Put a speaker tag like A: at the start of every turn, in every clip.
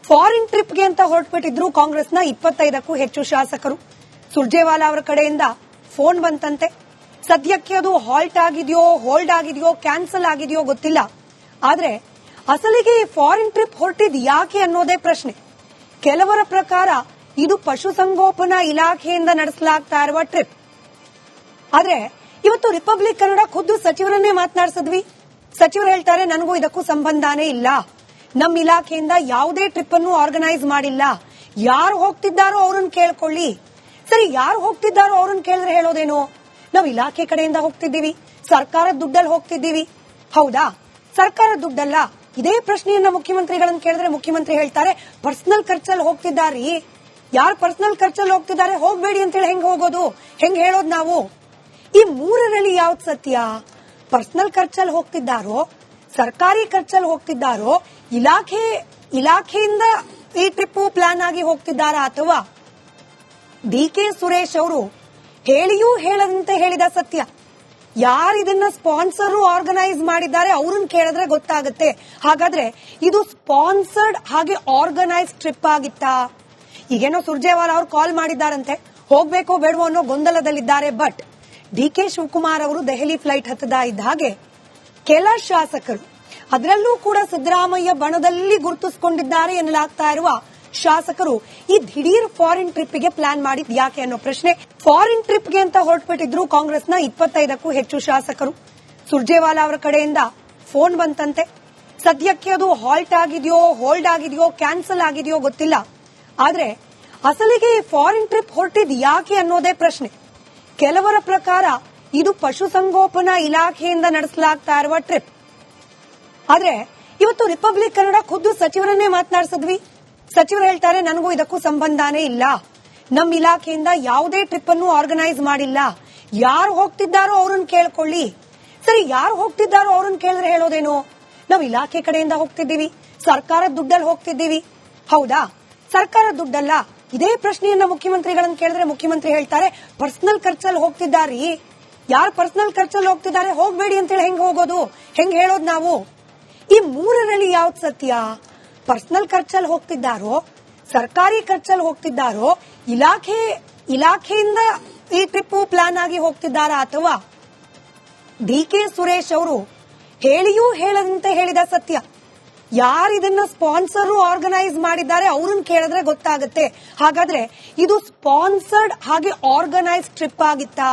A: Foreign ಟ್ರಿಪ್ಗೆ ಅಂತ ಹೊರಟುಬಿಟ್ಟಿದ್ರು ಕಾಂಗ್ರೆಸ್ನ 25ಕ್ಕೂ ಹೆಚ್ಚು ಶಾಸಕರು. ಸುರ್ಜೇವಾಲಾ ಅವರ ಕಡೆಯಿಂದ ಫೋನ್ ಬಂತಂತೆ. ಸದ್ಯಕ್ಕೆ ಅದು ಹಾಲ್ಟ್ ಆಗಿದೆಯೋ, ಹೋಲ್ಡ್ ಆಗಿದೆಯೋ, ಕ್ಯಾನ್ಸಲ್ ಆಗಿದೆಯೋ ಗೊತ್ತಿಲ್ಲ. ಆದ್ರೆ ಅಸಲಿಗೆ ಈ ಫಾರಿನ್ ಟ್ರಿಪ್ ಹೊರಟಿದ್ ಯಾಕೆ ಅನ್ನೋದೇ ಪ್ರಶ್ನೆ. ಕೆಲವರ ಪ್ರಕಾರ ಇದು ಪಶುಸಂಗೋಪನಾ ಇಲಾಖೆಯಿಂದ ನಡೆಸಲಾಗ್ತಾ ಇರುವ ಟ್ರಿಪ್. ಆದ್ರೆ ಇವತ್ತು ರಿಪಬ್ಲಿಕ್ ಕನ್ನಡ ಖುದ್ದು ಸಚಿವರನ್ನೇ ಮಾತನಾಡಿಸಿದ್ವಿ. ಸಚಿವರು ಹೇಳ್ತಾರೆ, ನನಗೂ ಇದಕ್ಕೂ ಸಂಬಂಧನೇ ಇಲ್ಲ, ನಮ್ಮ ಇಲಾಖೆಯಿಂದ ಯಾವುದೇ ಟ್ರಿಪ್ ಅನ್ನು ಆರ್ಗನೈಸ್ ಮಾಡಿಲ್ಲ, ಯಾರು ಹೋಗ್ತಿದ್ದಾರೋ ಅವ್ರನ್ನ ಕೇಳ್ಕೊಳ್ಳಿ. ಸರಿ, ಯಾರು ಹೋಗ್ತಿದ್ದಾರೋ ಅವ್ರನ್ನ ಕೇಳಿದ್ರೆ ಹೇಳೋದೇನು, ನಾವು ಇಲಾಖೆ ಕಡೆಯಿಂದ ಹೋಗ್ತಿದ್ದೀವಿ, ಸರ್ಕಾರದ ದುಡ್ಡಲ್ಲಿ ಹೋಗ್ತಿದ್ದೀವಿ. ಹೌದಾ? ಸರ್ಕಾರದ ದುಡ್ಡಲ್ಲ. ಇದೇ ಪ್ರಶ್ನೆಯನ್ನ ಮುಖ್ಯಮಂತ್ರಿಗಳನ್ನ ಕೇಳಿದ್ರೆ ಮುಖ್ಯಮಂತ್ರಿ ಹೇಳ್ತಾರೆ, ಪರ್ಸನಲ್ ಖರ್ಚಲ್ಲಿ ಹೋಗ್ತಿದ್ದಾರಿ. ಯಾರು ಪರ್ಸನಲ್ ಖರ್ಚಲ್ಲಿ ಹೋಗ್ತಿದ್ದಾರೆ, ಹೋಗ್ಬೇಡಿ ಅಂತೇಳಿ ಹೆಂಗ್ ಹೋಗೋದು, ಹೆಂಗ್ ಹೇಳೋದು ನಾವು? ಈ ಮೂರರಲ್ಲಿ ಯಾವ್ದು ಸತ್ಯ? ಪರ್ಸನಲ್ ಖರ್ಚಲ್ಲಿ ಹೋಗ್ತಿದ್ದಾರೋ, ಸರ್ಕಾರಿ ಖರ್ಚಲ್ಲಿ ಹೋಗ್ತಿದ್ದಾರೋ, ಇಲಾಖೆಯಿಂದ ಈ ಟ್ರಿಪ್ ಪ್ಲಾನ್ ಆಗಿ ಹೋಗ್ತಿದ್ದಾರಾ, ಅಥವಾ ಡಿ.ಕೆ. ಸುರೇಶ್ ಅವರು ಹೇಳಿಯೂ ಹೇಳದಂತೆ ಹೇಳಿದ ಸತ್ಯ? ಯಾರು ಇದನ್ನ ಸ್ಪಾನ್ಸರ್ ಆರ್ಗನೈಸ್ ಮಾಡಿದ್ದಾರೆ ಅವ್ರನ್ನ ಕೇಳಿದ್ರೆ ಗೊತ್ತಾಗುತ್ತೆ. ಹಾಗಾದ್ರೆ ಇದು ಸ್ಪಾನ್ಸರ್ಡ್ ಹಾಗೆ ಆರ್ಗನೈಸ್ ಟ್ರಿಪ್ ಆಗಿತ್ತಾ? ಈಗೇನೋ ಸುರ್ಜೇವಾಲಾ ಅವರು ಕಾಲ್ ಮಾಡಿದ್ದಾರಂತೆ, ಹೋಗ್ಬೇಕೋ ಬೇಡವೋ ಅನ್ನೋ ಗೊಂದಲದಲ್ಲಿದ್ದಾರೆ. ಬಟ್ ಡಿ.ಕೆ. ಶಿವಕುಮಾರ್ ಅವರು ದೆಹಲಿ ಫ್ಲೈಟ್ ಹತ್ತದ ಇದ್ದ ಹಾಗೆ ಕೆಲ ಶಾಸಕರು, ಅದರಲ್ಲೂ ಕೂಡ ಸಿದ್ದರಾಮಯ್ಯ ಬಣದಲ್ಲಿ ಗುರುತಿಸಿಕೊಂಡಿದ್ದಾರೆ ಎನ್ನಲಾಗ್ತಾ ಇರುವ ಶಾಸಕರು ಈ ದಿಢೀರ್ ಫಾರಿನ್ ಟ್ರಿಪ್ಗೆ ಪ್ಲಾನ್ ಮಾಡಿದ್ ಯಾಕೆ ಅನ್ನೋ ಪ್ರಶ್ನೆ. ಫಾರಿನ್ ಟ್ರಿಪ್ಗೆ ಅಂತ ಹೊರಟುಬಿಟ್ಟಿದ್ರು ಕಾಂಗ್ರೆಸ್ನ 25ಕ್ಕೂ ಹೆಚ್ಚು ಶಾಸಕರು. ಸುರ್ಜೇವಾಲಾ ಅವರ ಕಡೆಯಿಂದ ಫೋನ್ ಬಂತಂತೆ. ಸದ್ಯಕ್ಕೆ ಅದು ಹಾಲ್ಟ್ ಆಗಿದೆಯೋ, ಹೋಲ್ಡ್ ಆಗಿದೆಯೋ, ಕ್ಯಾನ್ಸಲ್ ಆಗಿದೆಯೋ ಗೊತ್ತಿಲ್ಲ. ಆದ್ರೆ ಅಸಲಿಗೆ ಈ ಫಾರಿನ್ ಟ್ರಿಪ್ ಹೊರಟಿದ್ ಯಾಕೆ ಅನ್ನೋದೇ ಪ್ರಶ್ನೆ. ಕೆಲವರ ಪ್ರಕಾರ ಇದು ಪಶುಸಂಗೋಪನಾ ಇಲಾಖೆಯಿಂದ ನಡೆಸಲಾಗ್ತಾ ಇರುವ ಟ್ರಿಪ್. ಆದ್ರೆ ಇವತ್ತು ರಿಪಬ್ಲಿಕ್ ಕನ್ನಡ ಖುದ್ದು ಸಚಿವರನ್ನೇ ಮಾತನಾಡಿಸಿದ್ವಿ. ಸಚಿವರು ಹೇಳ್ತಾರೆ, ನನಗೂ ಇದಕ್ಕೂ ಸಂಬಂಧನೇ ಇಲ್ಲ, ನಮ್ಮ ಇಲಾಖೆಯಿಂದ ಯಾವುದೇ ಟ್ರಿಪ್ ಅನ್ನು ಆರ್ಗನೈಸ್ ಮಾಡಿಲ್ಲ, ಯಾರು ಹೋಗ್ತಿದ್ದಾರೋ ಅವ್ರನ್ನ ಕೇಳ್ಕೊಳ್ಳಿ. ಸರಿ, ಯಾರು ಹೋಗ್ತಿದ್ದಾರೋ ಅವ್ರನ್ನ ಕೇಳಿದ್ರೆ ಹೇಳೋದೇನು, ನಾವು ಇಲಾಖೆ ಕಡೆಯಿಂದ ಹೋಗ್ತಿದ್ದೀವಿ, ಸರ್ಕಾರದ ದುಡ್ಡಲ್ಲಿ ಹೋಗ್ತಿದ್ದೀವಿ. ಹೌದಾ? ಸರ್ಕಾರದ ದುಡ್ಡಲ್ಲ. ಇದೇ ಪ್ರಶ್ನೆಯನ್ನ ಮುಖ್ಯಮಂತ್ರಿಗಳನ್ನ ಕೇಳಿದ್ರೆ ಮುಖ್ಯಮಂತ್ರಿ ಹೇಳ್ತಾರೆ, ಪರ್ಸನಲ್ ಖರ್ಚಲ್ಲಿ ಹೋಗ್ತಿದ್ದಾರಿ. ಯಾರು ಪರ್ಸನಲ್ ಖರ್ಚಲ್ಲಿ ಹೋಗ್ತಿದ್ದಾರೆ, ಹೋಗ್ಬೇಡಿ ಅಂತೇಳಿ ಹೆಂಗ್ ಹೋಗೋದು, ಹೆಂಗ್ ಹೇಳೋದು ನಾವು? ಈ ಮೂರರಲ್ಲಿ ಯಾವ್ದು ಸತ್ಯ? ಪರ್ಸನಲ್ ಖರ್ಚಲ್ಲಿ ಹೋಗ್ತಿದ್ದಾರೋ, ಸರ್ಕಾರಿ ಖರ್ಚಲ್ಲಿ ಹೋಗ್ತಿದ್ದಾರೋ, ಇಲಾಖೆಯಿಂದ ಈ ಟ್ರಿಪ್ ಪ್ಲಾನ್ ಆಗಿ ಹೋಗ್ತಿದ್ದಾರಾ, ಅಥವಾ ಡಿ.ಕೆ. ಸುರೇಶ್ ಅವರು ಹೇಳಿಯೂ ಹೇಳದಂತೆ ಹೇಳಿದ ಸತ್ಯ? ಯಾರು ಇದನ್ನ ಸ್ಪಾನ್ಸರ್ ಆರ್ಗನೈಸ್ ಮಾಡಿದ್ದಾರೆ ಅವ್ರನ್ನ ಕೇಳಿದ್ರೆ ಗೊತ್ತಾಗುತ್ತೆ. ಹಾಗಾದ್ರೆ ಇದು ಸ್ಪಾನ್ಸರ್ಡ್ ಹಾಗೆ ಆರ್ಗನೈಸ್ ಟ್ರಿಪ್ ಆಗಿತ್ತಾ?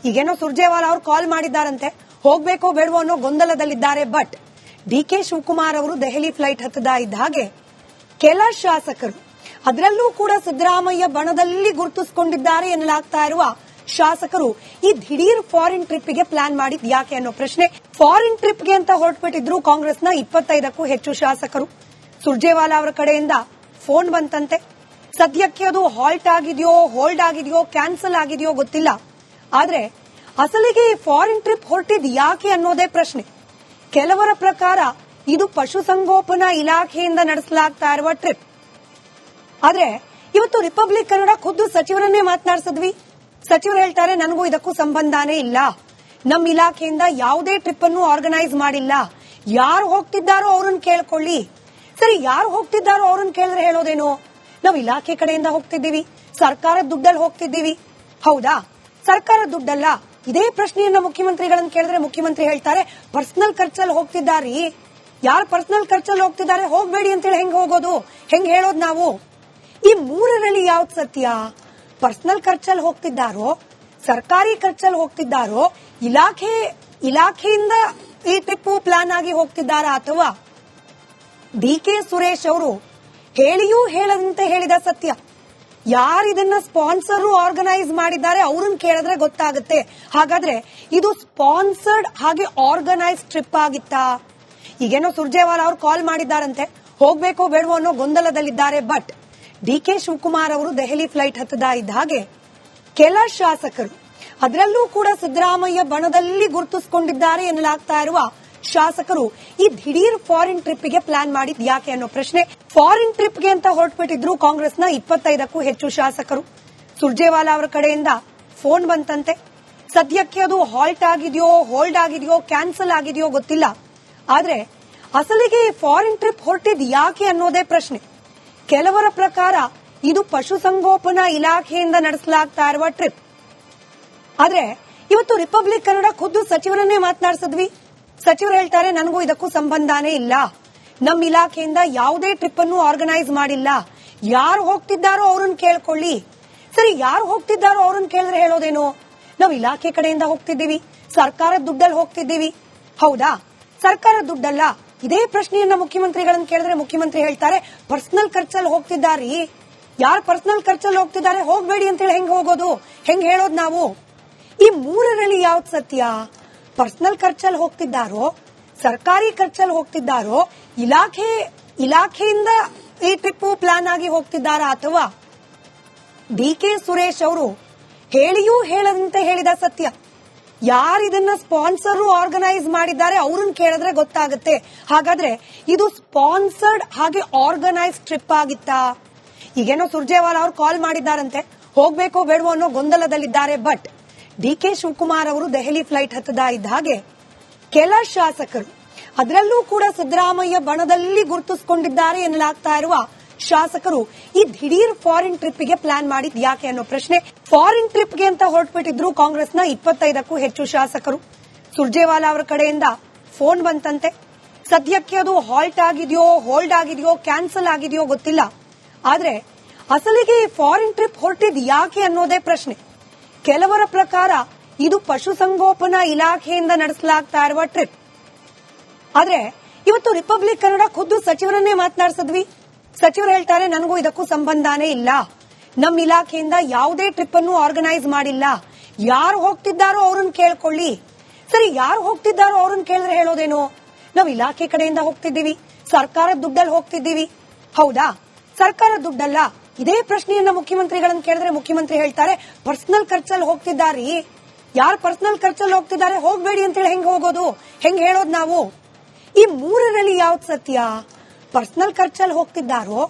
A: ಈಗೇನೋ ಸುರ್ಜೇವಾಲಾ ಅವರು ಕಾಲ್ ಮಾಡಿದ್ದಾರಂತೆ, ಹೋಗ್ಬೇಕೋ ಬೇಡವೋ ಅನ್ನೋ ಗೊಂದಲದಲ್ಲಿದ್ದಾರೆ. ಬಟ್ ಡಿ.ಕೆ. ಶಿವಕುಮಾರ್ ಅವರು ದೆಹಲಿ ಫ್ಲೈಟ್ ಹತ್ತದ ಇದ್ದ ಹಾಗೆ ಕೆಲ ಶಾಸಕರು, ಅದರಲ್ಲೂ ಕೂಡ ಸಿದ್ದರಾಮಯ್ಯ ಬಣದಲ್ಲಿ ಗುರುತಿಸಿಕೊಂಡಿದ್ದಾರೆ ಎನ್ನಲಾಗ್ತಾ ಇರುವ ಶಾಸಕರು ಈ ದಿಢೀರ್ ಫಾರಿನ್ ಟ್ರಿಪ್ಗೆ ಪ್ಲಾನ್ ಮಾಡಿದ್ ಯಾಕೆ ಅನ್ನೋ ಪ್ರಶ್ನೆ. ಫಾರಿನ್ ಟ್ರಿಪ್ಗೆ ಅಂತ ಹೊರಟುಬಿಟ್ಟಿದ್ರು ಕಾಂಗ್ರೆಸ್ನ 25ಕ್ಕೂ ಹೆಚ್ಚು ಶಾಸಕರು. ಸುರ್ಜೇವಾಲಾ ಅವರ ಕಡೆಯಿಂದ ಫೋನ್ ಬಂತಂತೆ. ಸದ್ಯಕ್ಕೆ ಅದು ಹಾಲ್ಟ್ ಆಗಿದೆಯೋ, ಹೋಲ್ಡ್ ಆಗಿದೆಯೋ, ಕ್ಯಾನ್ಸಲ್ ಆಗಿದೆಯೋ ಗೊತ್ತಿಲ್ಲ. ಆದ್ರೆ ಅಸಲಿಗೆ ಈ ಫಾರಿನ್ ಟ್ರಿಪ್ ಹೊರಟಿದ್ ಯಾಕೆ ಅನ್ನೋದೇ ಪ್ರಶ್ನೆ. ಕೆಲವರ ಪ್ರಕಾರ ಇದು ಪಶುಸಂಗೋಪನಾ ಇಲಾಖೆಯಿಂದ ನಡೆಸಲಾಗ್ತಾ ಇರುವ ಟ್ರಿಪ್. ಆದ್ರೆ ಇವತ್ತು ರಿಪಬ್ಲಿಕ್ ಕನ್ನಡ ಖುದ್ದು ಸಚಿವರನ್ನೇ ಮಾತನಾಡಿಸಿದ್ವಿ. ಸಚಿವರು ಹೇಳ್ತಾರೆ, ನನಗೂ ಇದಕ್ಕೂ ಸಂಬಂಧನೇ ಇಲ್ಲ, ನಮ್ಮ ಇಲಾಖೆಯಿಂದ ಯಾವುದೇ ಟ್ರಿಪ್ ಅನ್ನು ಆರ್ಗನೈಸ್ ಮಾಡಿಲ್ಲ, ಯಾರು ಹೋಗ್ತಿದ್ದಾರೋ ಅವ್ರನ್ನ ಕೇಳ್ಕೊಳ್ಳಿ. ಸರಿ, ಯಾರು ಹೋಗ್ತಿದ್ದಾರೋ ಅವ್ರನ್ನ ಕೇಳಿದ್ರೆ ಹೇಳೋದೇನು, ನಾವು ಇಲಾಖೆ ಕಡೆಯಿಂದ ಹೋಗ್ತಿದ್ದೀವಿ, ಸರ್ಕಾರದ ದುಡ್ಡಲ್ಲಿ ಹೋಗ್ತಿದ್ದೀವಿ. ಹೌದಾ? ಸರ್ಕಾರದ ದುಡ್ಡಲ್ಲ. ಇದೇ ಪ್ರಶ್ನೆಯನ್ನ ಮುಖ್ಯಮಂತ್ರಿಗಳನ್ನ ಕೇಳಿದ್ರೆ ಮುಖ್ಯಮಂತ್ರಿ ಹೇಳ್ತಾರೆ, ಪರ್ಸನಲ್ ಖರ್ಚಲ್ಲಿ ಹೋಗ್ತಿದ್ದಾರಿ. ಯಾರು ಪರ್ಸನಲ್ ಖರ್ಚಲ್ಲಿ ಹೋಗ್ತಿದ್ದಾರೆ, ಹೋಗ್ಬೇಡಿ ಅಂತೇಳಿ ಹೆಂಗ್ ಹೋಗೋದು, ಹೆಂಗ್ ಹೇಳೋದು ನಾವು? ಈ ಮೂರರಲ್ಲಿ ಯಾವ್ದು ಸತ್ಯ? ಪರ್ಸನಲ್ ಖರ್ಚಲ್ಲಿ ಹೋಗ್ತಿದ್ದಾರೋ, ಸರ್ಕಾರಿ ಖರ್ಚಲ್ಲಿ ಹೋಗ್ತಿದ್ದಾರೋ, ಇಲಾಖೆಯಿಂದ ಈ ಟ್ರಿಪ್ ಪ್ಲಾನ್ ಆಗಿ ಹೋಗ್ತಿದ್ದಾರಾ, ಅಥವಾ ಡಿ.ಕೆ. ಸುರೇಶ್ ಅವರು ಹೇಳಿಯೂ ಹೇಳದಂತೆ ಹೇಳಿದ ಸತ್ಯ? ಯಾರು ಇದನ್ನ ಸ್ಪಾನ್ಸರ್ ಆರ್ಗನೈಸ್ ಮಾಡಿದ್ದಾರೆ ಅವ್ರನ್ನ ಕೇಳಿದ್ರೆ ಗೊತ್ತಾಗುತ್ತೆ. ಹಾಗಾದ್ರೆ ಇದು ಸ್ಪಾನ್ಸರ್ಡ್ ಹಾಗೆ ಆರ್ಗನೈಸ್ ಟ್ರಿಪ್ ಆಗಿತ್ತಾ? ಈಗೇನೋ ಸುರ್ಜೇವಾಲಾ ಅವರು ಕಾಲ್ ಮಾಡಿದ್ದಾರಂತೆ, ಹೋಗ್ಬೇಕೋ ಬೇಡವೋ ಅನ್ನೋ ಗೊಂದಲದಲ್ಲಿದ್ದಾರೆ. ಬಟ್ ಡಿ.ಕೆ. ಶಿವಕುಮಾರ್ ಅವರು ದೆಹಲಿ ಫ್ಲೈಟ್ ಹತ್ತದ ಇದ್ದ ಹಾಗೆ ಕೆಲ ಶಾಸಕರು, ಅದರಲ್ಲೂ ಕೂಡ ಸಿದ್ದರಾಮಯ್ಯ ಬಣದಲ್ಲಿ ಗುರುತಿಸಿಕೊಂಡಿದ್ದಾರೆ ಎನ್ನಲಾಗ್ತಾ ಇರುವ ಶಾಸಕರು ಈ ದಿಢೀರ್ ಫಾರಿನ್ ಟ್ರಿಪ್ಗೆ ಪ್ಲಾನ್ ಮಾಡಿದ್ ಯಾಕೆ ಅನ್ನೋ ಪ್ರಶ್ನೆ. ಫಾರಿನ್ ಟ್ರಿಪ್ಗೆ ಅಂತ ಹೊರಟುಬಿಟ್ಟಿದ್ರು ಕಾಂಗ್ರೆಸ್ನ 25ಕ್ಕೂ ಹೆಚ್ಚು ಶಾಸಕರು. ಸುರ್ಜೇವಾಲಾ ಅವರ ಕಡೆಯಿಂದ ಫೋನ್ ಬಂತಂತೆ. ಸದ್ಯಕ್ಕೆ ಅದು ಹಾಲ್ಟ್ ಆಗಿದೆಯೋ, ಹೋಲ್ಡ್ ಆಗಿದೆಯೋ, ಕ್ಯಾನ್ಸಲ್ ಆಗಿದೆಯೋ ಗೊತ್ತಿಲ್ಲ. ಆದ್ರೆ ಅಸಲಿಗೆ ಫಾರಿನ್ ಟ್ರಿಪ್ ಹೊರಟಿದ್ ಯಾಕೆ ಅನ್ನೋದೇ ಪ್ರಶ್ನೆ. ಕೆಲವರ ಪ್ರಕಾರ ಇದು ಪಶುಸಂಗೋಪನಾ ಇಲಾಖೆಯಿಂದ ನಡೆಸಲಾಗ್ತಾ ಇರುವ ಟ್ರಿಪ್. ಆದ್ರೆ ಇವತ್ತು ರಿಪಬ್ಲಿಕ್ ಕನ್ನಡ ಖುದ್ದು ಸಚಿವರನ್ನೇ ಮಾತನಾಡಿಸಿದ್ವಿ. ಸಚಿವರು ಹೇಳ್ತಾರೆ, ನನಗೂ ಇದಕ್ಕೂ ಸಂಬಂಧನೇ ಇಲ್ಲ, ನಮ್ಮ ಇಲಾಖೆಯಿಂದ ಯಾವುದೇ ಟ್ರಿಪ್ ಅನ್ನು ಆರ್ಗನೈಸ್ ಮಾಡಿಲ್ಲ, ಯಾರು ಹೋಗ್ತಿದ್ದಾರೋ ಅವ್ರನ್ನ ಕೇಳ್ಕೊಳ್ಳಿ. ಸರಿ, ಯಾರು ಹೋಗ್ತಿದ್ದಾರೋ ಅವ್ರನ್ನ ಕೇಳಿದ್ರೆ ಹೇಳೋದೇನು, ನಾವು ಇಲಾಖೆ ಕಡೆಯಿಂದ ಹೋಗ್ತಿದ್ದೀವಿ, ಸರ್ಕಾರದ ದುಡ್ಡಲ್ಲಿ ಹೋಗ್ತಿದ್ದೀವಿ. ಹೌದಾ? ಸರ್ಕಾರ ದುಡ್ಡಲ್ಲ. ಇದೇ ಪ್ರಶ್ನೆಯನ್ನ ಮುಖ್ಯಮಂತ್ರಿಗಳನ್ನ ಕೇಳಿದ್ರೆ ಮುಖ್ಯಮಂತ್ರಿ ಹೇಳ್ತಾರೆ, ಪರ್ಸನಲ್ ಖರ್ಚಲ್ಲಿ ಹೋಗ್ತಿದ್ದಾರಿ. ಯಾರು ಪರ್ಸನಲ್ ಖರ್ಚಲ್ಲಿ ಹೋಗ್ತಿದ್ದಾರೆ, ಹೋಗ್ಬೇಡಿ ಅಂತೇಳಿ ಹೆಂಗ್ ಹೋಗೋದು, ಹೆಂಗ್ ಹೇಳೋದು ನಾವು? ಈ ಮೂರರಲ್ಲಿ ಯಾವ್ದು ಸತ್ಯ? ಪರ್ಸನಲ್ ಖರ್ಚಲ್ಲಿ ಹೋಗ್ತಿದ್ದಾರೋ, ಸರ್ಕಾರಿ ಖರ್ಚಲ್ಲಿ ಹೋಗ್ತಿದ್ದಾರೋ, ಇಲಾಖೆಯಿಂದ ಈ ಟ್ರಿಪ್ ಪ್ಲಾನ್ ಆಗಿ ಹೋಗ್ತಿದ್ದಾರಾ, ಅಥವಾ ಡಿ.ಕೆ. ಸುರೇಶ್ ಅವರು ಹೇಳಿಯೂ ಹೇಳದಂತೆ ಹೇಳಿದ ಸತ್ಯ? ಯಾರು ಇದನ್ನ ಸ್ಪಾನ್ಸರ್ ಆರ್ಗನೈಸ್ ಮಾಡಿದ್ದಾರೆ ಅವ್ರನ್ನ ಕೇಳಿದ್ರೆ ಗೊತ್ತಾಗುತ್ತೆ. ಹಾಗಾದ್ರೆ ಇದು ಸ್ಪಾನ್ಸರ್ಡ್ ಹಾಗೆ ಆರ್ಗನೈಸ್ ಟ್ರಿಪ್ ಆಗಿತ್ತಾ? ಈಗೇನೋ ಸುರ್ಜೇವಾಲಾ ಅವರು ಕಾಲ್ ಮಾಡಿದ್ದಾರಂತೆ, ಹೋಗ್ಬೇಕೋ ಬೇಡವೋ ಅನ್ನೋ ಗೊಂದಲದಲ್ಲಿದ್ದಾರೆ. ಬಟ್ ಡಿ.ಕೆ. ಶಿವಕುಮಾರ್ ಅವರು ದೆಹಲಿ ಫ್ಲೈಟ್ ಹತ್ತದ ಇದ್ದ ಹಾಗೆ ಕೆಲ ಶಾಸಕರು, ಅದರಲ್ಲೂ ಕೂಡ ಸಿದ್ದರಾಮಯ್ಯ ಬಣದಲ್ಲಿ ಗುರುತಿಸಿಕೊಂಡಿದ್ದಾರೆ ಎನ್ನಲಾಗ್ತಾ ಇರುವ ಶಾಸಕರು ಈ ದಿಢೀರ್ ಫಾರಿನ್ ಟ್ರಿಪ್ಗೆ ಪ್ಲಾನ್ ಮಾಡಿದ್ ಯಾಕೆ ಅನ್ನೋ ಪ್ರಶ್ನೆ. ಫಾರಿನ್ ಟ್ರಿಪ್ಗೆ ಅಂತ ಹೊರಟ್ಬಿಟ್ಟಿದ್ರು ಕಾಂಗ್ರೆಸ್ನ 25ಕ್ಕೂ ಹೆಚ್ಚು ಶಾಸಕರು. ಸುರ್ಜೇವಾಲಾ ಅವರ ಕಡೆಯಿಂದ ಫೋನ್ ಬಂತಂತೆ. ಸದ್ಯಕ್ಕೆ ಅದು ಹಾಲ್ಟ್ ಆಗಿದೆಯೋ, ಹೋಲ್ಡ್ ಆಗಿದೆಯೋ, ಕ್ಯಾನ್ಸಲ್ ಆಗಿದೆಯೋ ಗೊತ್ತಿಲ್ಲ. ಆದ್ರೆ ಅಸಲಿಗೆ ಈ ಫಾರಿನ್ ಟ್ರಿಪ್ ಹೊರಟಿದ್ ಯಾಕೆ ಅನ್ನೋದೇ ಪ್ರಶ್ನೆ. ಕೆಲವರ ಪ್ರಕಾರ ಇದು ಪಶುಸಂಗೋಪನಾ ಇಲಾಖೆಯಿಂದ ನಡೆಸಲಾಗ್ತಾ ಇರುವ ಟ್ರಿಪ್. ಆದ್ರೆ ಇವತ್ತು ರಿಪಬ್ಲಿಕ್ ಕನ್ನಡ ಖುದ್ದು ಸಚಿವರನ್ನೇ ಮಾತನಾಡಿಸಿದ್ವಿ. ಸಚಿವರು ಹೇಳ್ತಾರೆ, ನನಗೂ ಇದಕ್ಕೂ ಸಂಬಂಧನೇ ಇಲ್ಲ, ನಮ್ಮ ಇಲಾಖೆಯಿಂದ ಯಾವುದೇ ಟ್ರಿಪ್ ಅನ್ನು ಆರ್ಗನೈಸ್ ಮಾಡಿಲ್ಲ, ಯಾರು ಹೋಗ್ತಿದ್ದಾರೋ ಅವ್ರನ್ನ ಕೇಳ್ಕೊಳ್ಳಿ. ಸರಿ, ಯಾರು ಹೋಗ್ತಿದ್ದಾರೋ ಅವ್ರನ್ನ ಕೇಳಿದ್ರೆ ಹೇಳೋದೇನು, ನಾವು ಇಲಾಖೆ ಕಡೆಯಿಂದ ಹೋಗ್ತಿದ್ದೀವಿ, ಸರ್ಕಾರದ ದುಡ್ಡಲ್ಲಿ ಹೋಗ್ತಿದ್ದೀವಿ. ಹೌದಾ? ಸರ್ಕಾರದ ದುಡ್ಡಲ್ಲ. ಇದೇ ಪ್ರಶ್ನೆಯನ್ನ ಮುಖ್ಯಮಂತ್ರಿಗಳನ್ನ ಕೇಳಿದ್ರೆ ಮುಖ್ಯಮಂತ್ರಿ ಹೇಳ್ತಾರೆ, ಪರ್ಸನಲ್ ಖರ್ಚಲ್ಲಿ ಹೋಗ್ತಿದ್ದಾರಿ. ಯಾರು ಪರ್ಸನಲ್ ಖರ್ಚಲ್ಲಿ ಹೋಗ್ತಿದ್ದಾರೆ, ಹೋಗ್ಬೇಡಿ ಅಂತೇಳಿ ಹೆಂಗ್ ಹೋಗೋದು, ಹೆಂಗ್ ಹೇಳೋದು ನಾವು? ಈ ಮೂರರಲ್ಲಿ ಯಾವ್ದು ಸತ್ಯ? ಪರ್ಸನಲ್ ಖರ್ಚಲ್ಲಿ ಹೋಗ್ತಿದ್ದಾರೋ,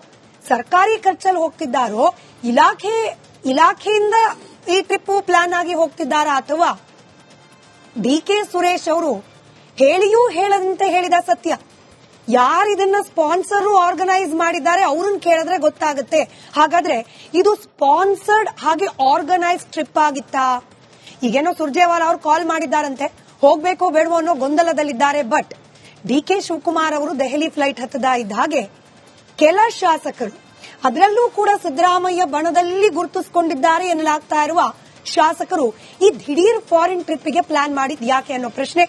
A: ಸರ್ಕಾರಿ ಖರ್ಚಲ್ಲಿ ಹೋಗ್ತಿದ್ದಾರೋ, ಇಲಾಖೆಯಿಂದ ಈ ಟ್ರಿಪ್ ಪ್ಲಾನ್ ಆಗಿ ಹೋಗ್ತಿದ್ದಾರಾ, ಅಥವಾ ಡಿ.ಕೆ. ಸುರೇಶ್ ಅವರು ಹೇಳಿಯೂ ಹೇಳದಂತೆ ಹೇಳಿದ ಸತ್ಯ? ಯಾರು ಇದನ್ನ ಸ್ಪಾನ್ಸರ್ ಆರ್ಗನೈಸ್ ಮಾಡಿದ್ದಾರೆ ಅವ್ರನ್ನ ಕೇಳಿದ್ರೆ ಗೊತ್ತಾಗುತ್ತೆ. ಹಾಗಾದ್ರೆ ಇದು ಸ್ಪಾನ್ಸರ್ಡ್ ಹಾಗೆ ಆರ್ಗನೈಸ್ ಟ್ರಿಪ್ ಆಗಿತ್ತಾ? ಈಗೇನೋ ಸುರ್ಜೇವಾಲಾ ಅವರು ಕಾಲ್ ಮಾಡಿದ್ದಾರಂತೆ, ಹೋಗ್ಬೇಕೋ ಬೇಡವೋ ಅನ್ನೋ ಗೊಂದಲದಲ್ಲಿದ್ದಾರೆ. ಬಟ್ ಡಿ.ಕೆ. ಶಿವಕುಮಾರ್ ಅವರು ದೆಹಲಿ ಫ್ಲೈಟ್ ಹತ್ತದ ಇದ್ದ ಹಾಗೆ ಕೆಲ ಶಾಸಕರು, ಅದರಲ್ಲೂ ಕೂಡ ಸಿದ್ದರಾಮಯ್ಯ ಬಣದಲ್ಲಿ ಗುರುತಿಸಿಕೊಂಡಿದ್ದಾರೆ ಎನ್ನಲಾಗ್ತಾ ಇರುವ ಶಾಸಕರು ಈ ದಿಢೀರ್ ಫಾರಿನ್ ಟ್ರಿಪ್ಗೆ ಪ್ಲಾನ್ ಮಾಡಿದ್ ಯಾಕೆ ಅನ್ನೋ ಪ್ರಶ್ನೆ.